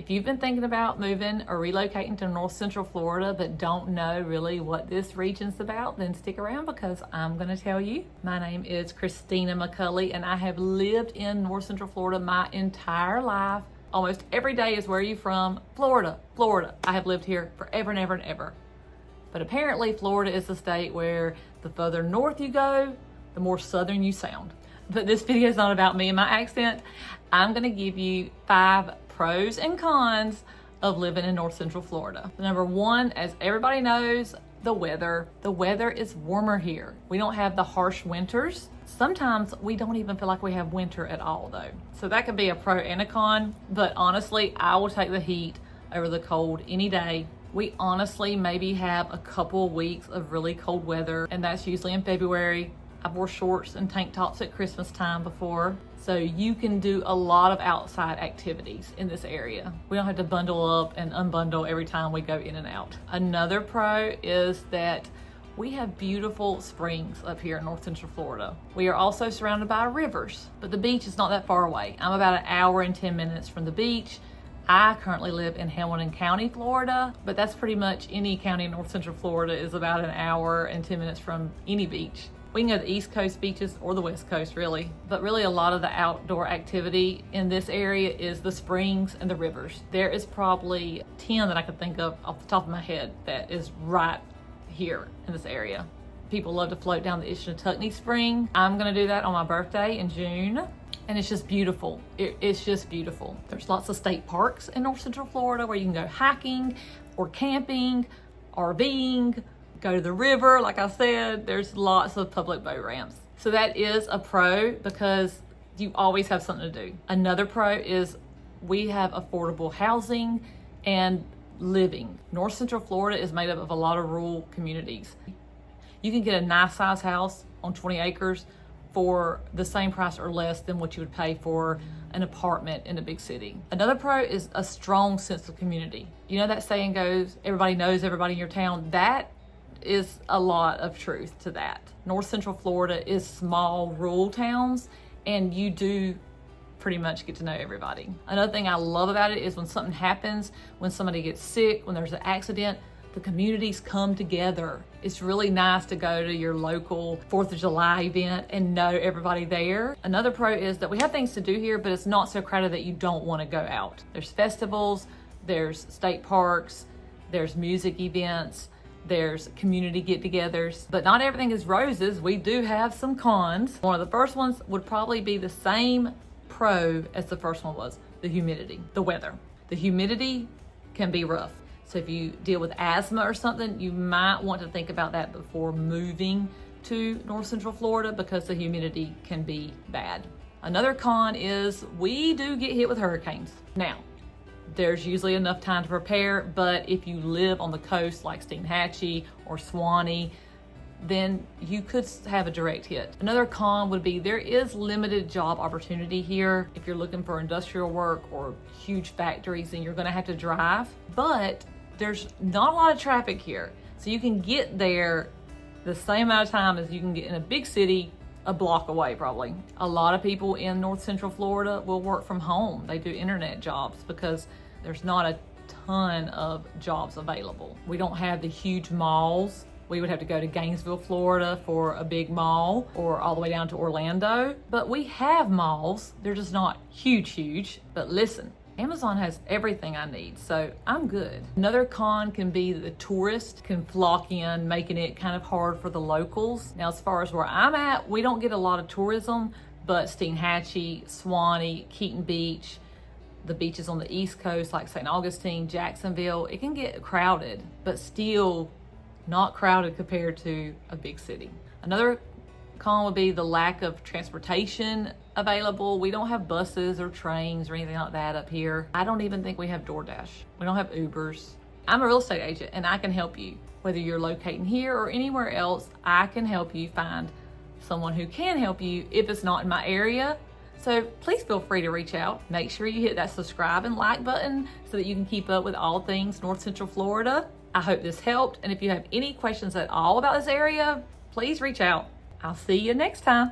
If you've been thinking about moving or relocating to North Central Florida but don't know really what this region's about, then stick around because I'm going to tell you. My name is Christina McCully and I have lived in North Central Florida my entire life. Almost every day is where are you from? Florida, Florida. I have lived here forever and ever and ever. But apparently Florida is the state where the further north you go, the more southern you sound. But this video is not about me and my accent. I'm going to give you 5 pros and cons of living in North Central Florida. Number 1, as everybody knows, the weather. The weather is warmer here. We don't have the harsh winters. Sometimes we don't even feel like we have winter at all though. So that could be a pro and a con, but honestly, I will take the heat over the cold any day. We honestly maybe have a couple weeks of really cold weather, and that's usually in February. I've wore shorts and tank tops at Christmas time before. So you can do a lot of outside activities in this area. We don't have to bundle up and unbundle every time we go in and out. Another pro is that we have beautiful springs up here in North Central Florida. We are also surrounded by rivers, but the beach is not that far away. I'm about an hour and 10 minutes from the beach. I currently live in Loudoun County, Florida, but that's pretty much any county in North Central Florida is about an hour and 10 minutes from any beach. We can go to the East Coast beaches or the West Coast really, but really a lot of the outdoor activity in this area is the springs and the rivers. There is probably 10 that I could think of off the top of my head that is right here in this area. People love to float down the Ishnatucknee Spring. I'm gonna do that on my birthday in June. And it's just beautiful. It's just beautiful. There's lots of state parks in North Central Florida where you can go hiking or camping, RVing, go to the river. Like I said, there's lots of public boat ramps. So that is a pro because you always have something to do. Another pro is we have affordable housing and living. North Central Florida is made up of a lot of rural communities. You can get a nice size house on 20 acres for the same price or less than what you would pay for an apartment in a big city. Another pro is a strong sense of community. You know that saying goes, everybody knows everybody in your town. That is a lot of truth to that. North Central Florida is small rural towns and you do pretty much get to know everybody. Another thing I love about it is when something happens, when somebody gets sick, when there's an accident, the communities come together. It's really nice to go to your local 4th of July event and know everybody there. Another pro is that we have things to do here, but it's not so crowded that you don't want to go out. There's festivals, there's state parks, there's music events, there's community get-togethers, but not everything is roses. We do have some cons. One of the first ones would probably be the same pro as the first one was, the humidity, the weather. The humidity can be rough. So if you deal with asthma or something, you might want to think about that before moving to North Central Florida because the humidity can be bad. Another con is we do get hit with hurricanes. Now, there's usually enough time to prepare, but if you live on the coast like Steinhatchee or Swanee, then you could have a direct hit. Another con would be there is limited job opportunity here. If you're looking for industrial work or huge factories, then you're gonna have to drive, but there's not a lot of traffic here. So you can get there the same amount of time as you can get in a big city a block away probably. A lot of people in North Central Florida will work from home. They do internet jobs because there's not a ton of jobs available. We don't have the huge malls. We would have to go to Gainesville, Florida for a big mall or all the way down to Orlando. But we have malls. They're just not huge. But listen, Amazon has everything I need, so I'm good. Another con can be that the tourists can flock in, making it kind of hard for the locals. Now, as far as where I'm at, we don't get a lot of tourism, but Steinhatchee, Swanee, Keaton Beach, the beaches on the East Coast like St. Augustine, Jacksonville, it can get crowded, but still not crowded compared to a big city. Another con would be the lack of transportation available. We don't have buses or trains or anything like that up here. I don't even think we have DoorDash. We don't have Ubers. I'm a real estate agent and I can help you. Whether you're locating here or anywhere else, I can help you find someone who can help you if it's not in my area. So please feel free to reach out. Make sure you hit that subscribe and like button so that you can keep up with all things North Central Florida. I hope this helped. And if you have any questions at all about this area, please reach out. I'll see you next time.